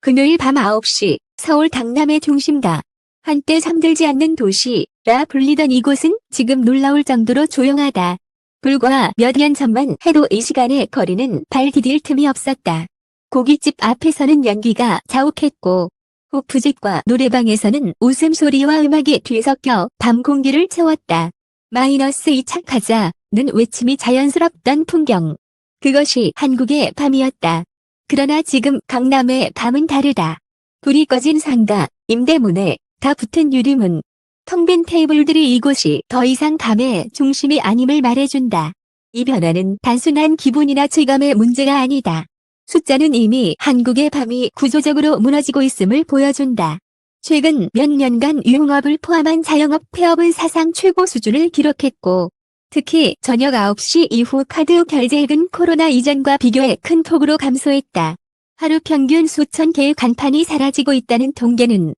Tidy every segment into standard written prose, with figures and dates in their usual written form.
금요일 밤 9시 서울 강남의 중심가. 한때 잠들지 않는 도시라 불리던 이곳은 지금 놀라울 정도로 조용하다. 불과 몇 년 전만 해도 이 시간에 거리는 발 디딜 틈이 없었다. 고깃집 앞에서는 연기가 자욱했고 호프집과 노래방에서는 웃음소리와 음악이 뒤섞여 밤 공기를 채웠다. -2 착하자는 외침이 자연스럽던 풍경. 그것이 한국의 밤이었다. 그러나 지금 강남의 밤은 다르다. 불이 꺼진 상가, 임대문에 다 붙은 유리문. 텅 빈 테이블들이 이곳이 더 이상 밤의 중심이 아님을 말해준다. 이 변화는 단순한 기분이나 체감의 문제가 아니다. 숫자는 이미 한국의 밤이 구조적으로 무너지고 있음을 보여준다. 최근 몇 년간 유흥업을 포함한 자영업 폐업은 사상 최고 수준을 기록했고 특히 저녁 9시 이후 카드 결제액은 코로나 이전과 비교해 큰 폭으로 감소했다. 하루 평균 수천 개의 간판이 사라지고 있다는 통계는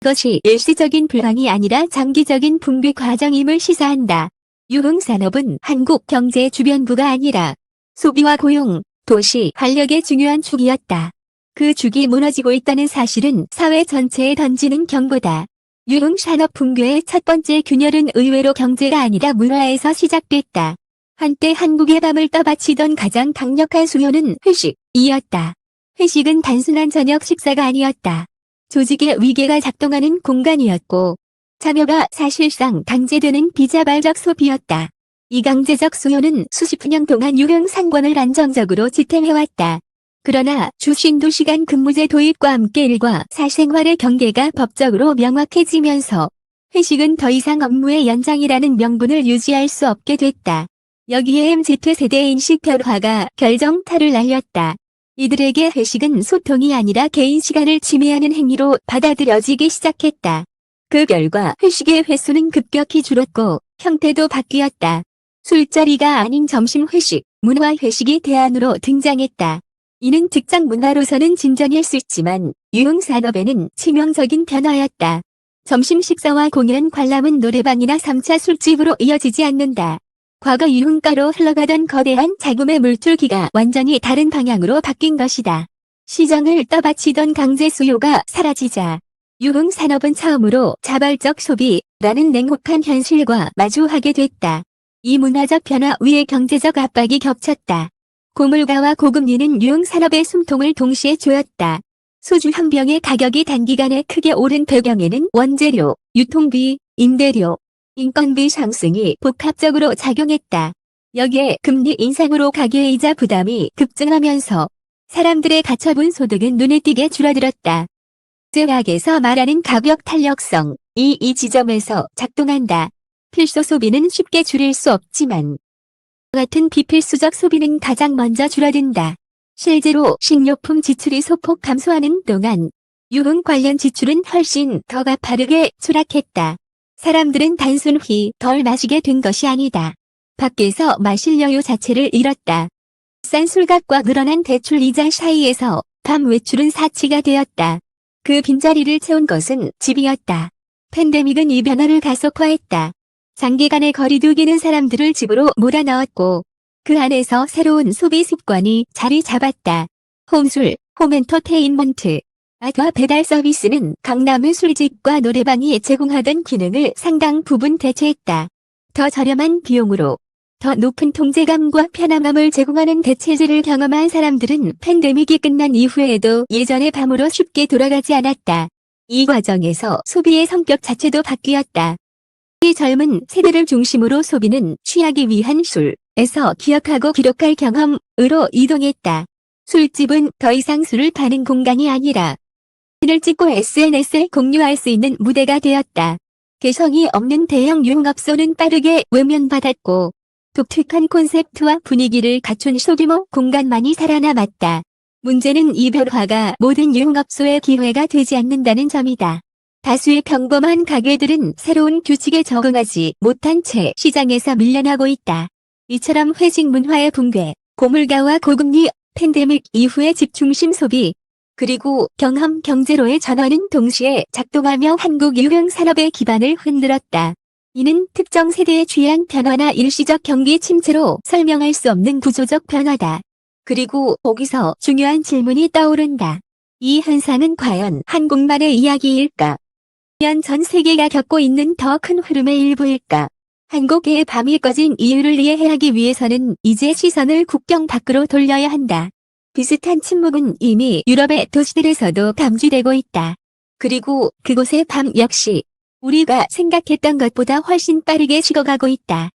그것이 일시적인 불황이 아니라 장기적인 붕괴 과정임을 시사한다. 유흥산업은 한국 경제의 주변부가 아니라 소비와 고용, 도시 활력의 중요한 축이었다. 그 축이 무너지고 있다는 사실은 사회 전체에 던지는 경고다. 유흥산업 붕괴의 첫 번째 균열은 의외로 경제가 아니라 문화에서 시작됐다. 한때 한국의 밤을 떠받치던 가장 강력한 수요는 회식이었다. 회식은 단순한 저녁 식사가 아니었다. 조직의 위계가 작동하는 공간이었고 참여가 사실상 강제되는 비자발적 소비였다. 이 강제적 수요는 수십 년 동안 유흥 상권을 안정적으로 지탱해왔다. 그러나 주 신도시간 근무제 도입과 함께 일과 사생활의 경계가 법적으로 명확해지면서 회식은 더 이상 업무의 연장이라는 명분을 유지할 수 없게 됐다. 여기에 MZ세대의 인식 변화가 결정타를 날렸다. 이들에게 회식은 소통이 아니라 개인 시간을 침해하는 행위로 받아들여지기 시작했다. 그 결과 회식의 횟수는 급격히 줄었고 형태도 바뀌었다. 술자리가 아닌 점심 회식, 문화 회식이 대안으로 등장했다. 이는 직장 문화로서는 진전일 수 있지만 유흥산업에는 치명적인 변화였다. 점심 식사와 공연 관람은 노래방이나 3차 술집으로 이어지지 않는다. 과거 유흥가로 흘러가던 거대한 자금의 물줄기가 완전히 다른 방향으로 바뀐 것이다. 시장을 떠받치던 강제 수요가 사라지자 유흥산업은 처음으로 자발적 소비라는 냉혹한 현실과 마주하게 됐다. 이 문화적 변화 위에 경제적 압박이 겹쳤다. 고물가와 고금리는 유흥산업의 숨통을 동시에 조였다. 소주 한 병의 가격이 단기간에 크게 오른 배경에는 원재료, 유통비, 임대료, 인건비 상승이 복합적으로 작용했다. 여기에 금리 인상으로 가계이자 부담이 급증하면서 사람들의 가처분 소득은 눈에 띄게 줄어들었다. 제약에서 말하는 가격 탄력성, 이 지점에서 작동한다. 필수 소비는 쉽게 줄일 수 없지만 같은 비필수적 소비는 가장 먼저 줄어든다. 실제로 식료품 지출이 소폭 감소하는 동안 유흥 관련 지출은 훨씬 더 가파르게 추락했다. 사람들은 단순히 덜 마시게 된 것이 아니다. 밖에서 마실 여유 자체를 잃었다. 싼 술값과 늘어난 대출 이자 사이에서 밤 외출은 사치가 되었다. 그 빈자리를 채운 것은 집이었다. 팬데믹은 이 변화를 가속화했다. 장기간의 거리두기는 사람들을 집으로 몰아넣었고 그 안에서 새로운 소비 습관이 자리 잡았다. 홈술, 홈엔터테인먼트, 아트와 배달 서비스는 강남의 술집과 노래방이 제공하던 기능을 상당 부분 대체했다. 더 저렴한 비용으로 더 높은 통제감과 편안함을 제공하는 대체제를 경험한 사람들은 팬데믹이 끝난 이후에도 예전의 밤으로 쉽게 돌아가지 않았다. 이 과정에서 소비의 성격 자체도 바뀌었다. 이 젊은 세대를 중심으로 소비는 취하기 위한 술에서 기억하고 기록할 경험으로 이동했다. 술집은 더 이상 술을 파는 공간이 아니라 사진을 찍고 SNS에 공유할 수 있는 무대가 되었다. 개성이 없는 대형 유흥업소는 빠르게 외면받았고 독특한 콘셉트와 분위기를 갖춘 소규모 공간만이 살아남았다. 문제는 이 변화가 모든 유흥업소의 기회가 되지 않는다는 점이다. 다수의 평범한 가게들은 새로운 규칙에 적응하지 못한 채 시장에서 밀려나고 있다. 이처럼 회식 문화의 붕괴, 고물가와 고금리, 팬데믹 이후의 집중심 소비, 그리고 경험 경제로의 전환은 동시에 작동하며 한국 유흥 산업의 기반을 흔들었다. 이는 특정 세대의 취향 변화나 일시적 경기 침체로 설명할 수 없는 구조적 변화다. 그리고 거기서 중요한 질문이 떠오른다. 이 현상은 과연 한국만의 이야기일까? 면 전 세계가 겪고 있는 더 큰 흐름의 일부일까? 한국의 밤이 꺼진 이유를 이해하기 위해서는 이제 시선을 국경 밖으로 돌려야 한다. 비슷한 침묵은 이미 유럽의 도시들에서도 감지되고 있다. 그리고 그곳의 밤 역시 우리가 생각했던 것보다 훨씬 빠르게 식어가고 있다.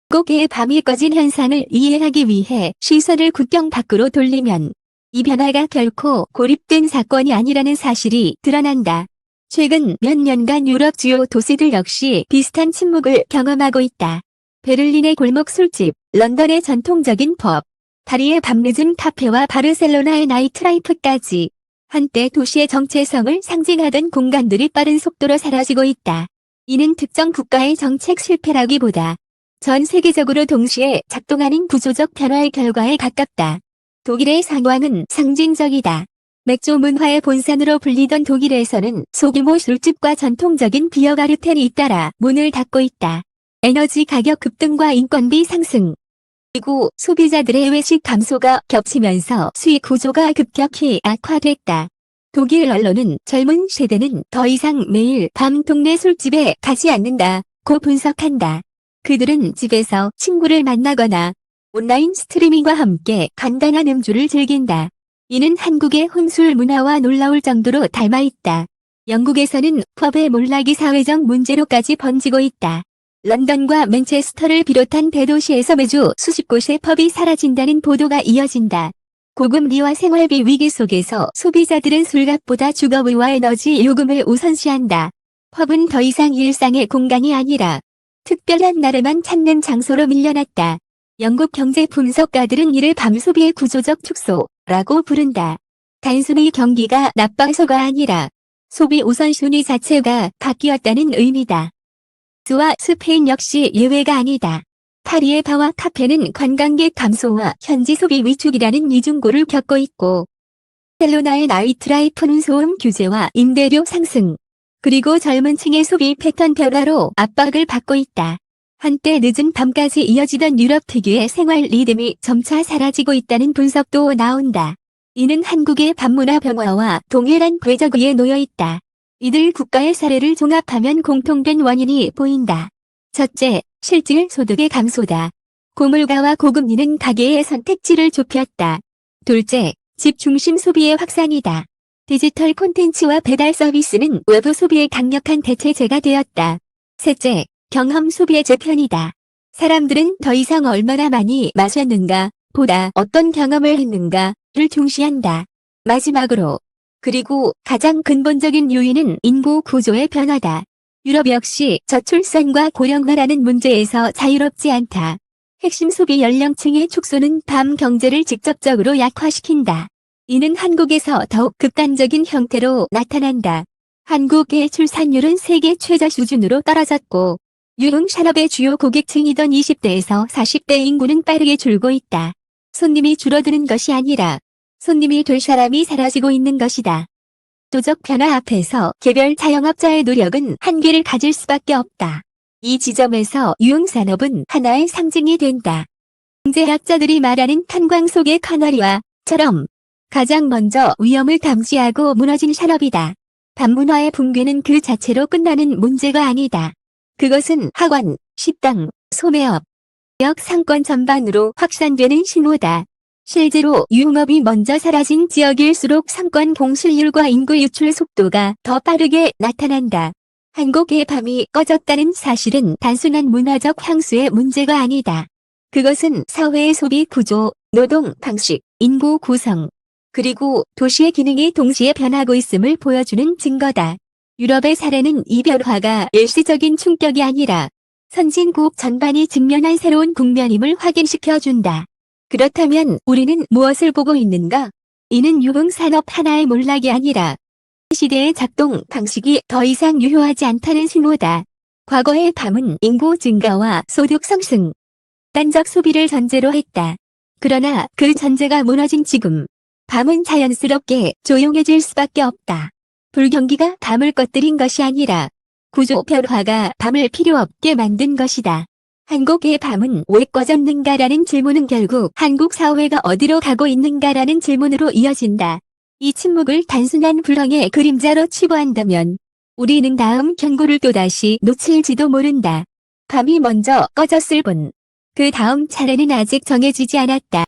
한국의 밤이 꺼진 현상을 이해하기 위해 시선을 국경 밖으로 돌리면 이 변화가 결코 고립된 사건이 아니라는 사실이 드러난다. 최근 몇 년간 유럽 주요 도시들 역시 비슷한 침묵을 경험하고 있다. 베를린의 골목 술집, 런던의 전통적인 펍, 파리의 밤늦은 카페와 바르셀로나의 나이트라이프까지 한때 도시의 정체성을 상징하던 공간들이 빠른 속도로 사라지고 있다. 이는 특정 국가의 정책 실패라기보다 전 세계적으로 동시에 작동하는 구조적 변화의 결과에 가깝다. 독일의 상황은 상징적이다. 맥주 문화의 본산으로 불리던 독일에서는 소규모 술집과 전통적인 비어가르텐이 잇따라 문을 닫고 있다. 에너지 가격 급등과 인건비 상승, 그리고 소비자들의 외식 감소가 겹치면서 수익 구조가 급격히 악화됐다. 독일 언론은 젊은 세대는 더 이상 매일 밤 동네 술집에 가지 않는다고 분석한다. 그들은 집에서 친구를 만나거나 온라인 스트리밍과 함께 간단한 음주를 즐긴다. 이는 한국의 혼술 문화와 놀라울 정도로 닮아있다. 영국에서는 펍의 몰락이 사회적 문제로까지 번지고 있다. 런던과 맨체스터를 비롯한 대도시에서 매주 수십 곳의 펍이 사라진다는 보도가 이어진다. 고금리와 생활비 위기 속에서 소비자들은 술값보다 주거비와 에너지 요금을 우선시한다. 펍은 더 이상 일상의 공간이 아니라 특별한 날에만 찾는 장소로 밀려났다. 영국 경제 분석가들은 이를 밤 소비의 구조적 축소라고 부른다. 단순히 경기가 나빠서가 아니라 소비 우선순위 자체가 바뀌었다는 의미다. 스와 스페인 역시 예외가 아니다. 파리의 바와 카페는 관광객 감소와 현지 소비 위축이라는 이중고를 겪고 있고, 바르셀로나의 나이트라이프는 소음 규제와 임대료 상승, 그리고 젊은 층의 소비 패턴 변화로 압박을 받고 있다. 한때 늦은 밤까지 이어지던 유럽 특유의 생활 리듬이 점차 사라지고 있다는 분석도 나온다. 이는 한국의 밤문화 병화와 동일한 궤적 위에 놓여 있다. 이들 국가의 사례를 종합하면 공통된 원인이 보인다. 첫째, 실질 소득의 감소다. 고물가와 고금리는 가계의 선택지를 좁혔다. 둘째, 집 중심 소비의 확산이다. 디지털 콘텐츠와 배달 서비스는 외부 소비의 강력한 대체제가 되었다. 셋째, 경험 소비의 재편이다. 사람들은 더 이상 얼마나 많이 마셨는가, 보다 어떤 경험을 했는가를 중시한다. 마지막으로, 그리고 가장 근본적인 요인은 인구 구조의 변화다. 유럽 역시 저출산과 고령화라는 문제에서 자유롭지 않다. 핵심 소비 연령층의 축소는 밤 경제를 직접적으로 약화시킨다. 이는 한국에서 더욱 극단적인 형태로 나타난다. 한국의 출산율은 세계 최저 수준으로 떨어졌고, 유흥산업의 주요 고객층이던 20대에서 40대 인구는 빠르게 줄고 있다. 손님이 줄어드는 것이 아니라 손님이 될 사람이 사라지고 있는 것이다. 도적 변화 앞에서 개별 자영업자의 노력은 한계를 가질 수밖에 없다. 이 지점에서 유흥산업은 하나의 상징이 된다. 경제학자들이 말하는 탄광 속의 카나리와처럼 가장 먼저 위험을 감지하고 무너진 산업이다. 밤문화의 붕괴는 그 자체로 끝나는 문제가 아니다. 그것은 학원, 식당, 소매업, 지역 상권 전반으로 확산되는 신호다. 실제로 유흥업이 먼저 사라진 지역일수록 상권 공실률과 인구 유출 속도가 더 빠르게 나타난다. 한국의 밤이 꺼졌다는 사실은 단순한 문화적 향수의 문제가 아니다. 그것은 사회의 소비 구조, 노동 방식, 인구 구성, 그리고 도시의 기능이 동시에 변하고 있음을 보여주는 증거다. 유럽의 사례는 이 변화가 일시적인 충격이 아니라 선진국 전반이 직면한 새로운 국면임을 확인시켜준다. 그렇다면 우리는 무엇을 보고 있는가? 이는 유흥산업 하나의 몰락이 아니라 시대의 작동 방식이 더 이상 유효하지 않다는 신호다. 과거의 밤은 인구 증가와 소득 상승, 단적 소비를 전제로 했다. 그러나 그 전제가 무너진 지금, 밤은 자연스럽게 조용해질 수밖에 없다. 불경기가 밤을 꺼뜨린 것이 아니라 구조 변화가 밤을 필요 없게 만든 것이다. 한국의 밤은 왜 꺼졌는가라는 질문은 결국 한국 사회가 어디로 가고 있는가라는 질문으로 이어진다. 이 침묵을 단순한 불황의 그림자로 치부한다면 우리는 다음 경고를 또다시 놓칠지도 모른다. 밤이 먼저 꺼졌을 뿐. 그 다음 차례는 아직 정해지지 않았다.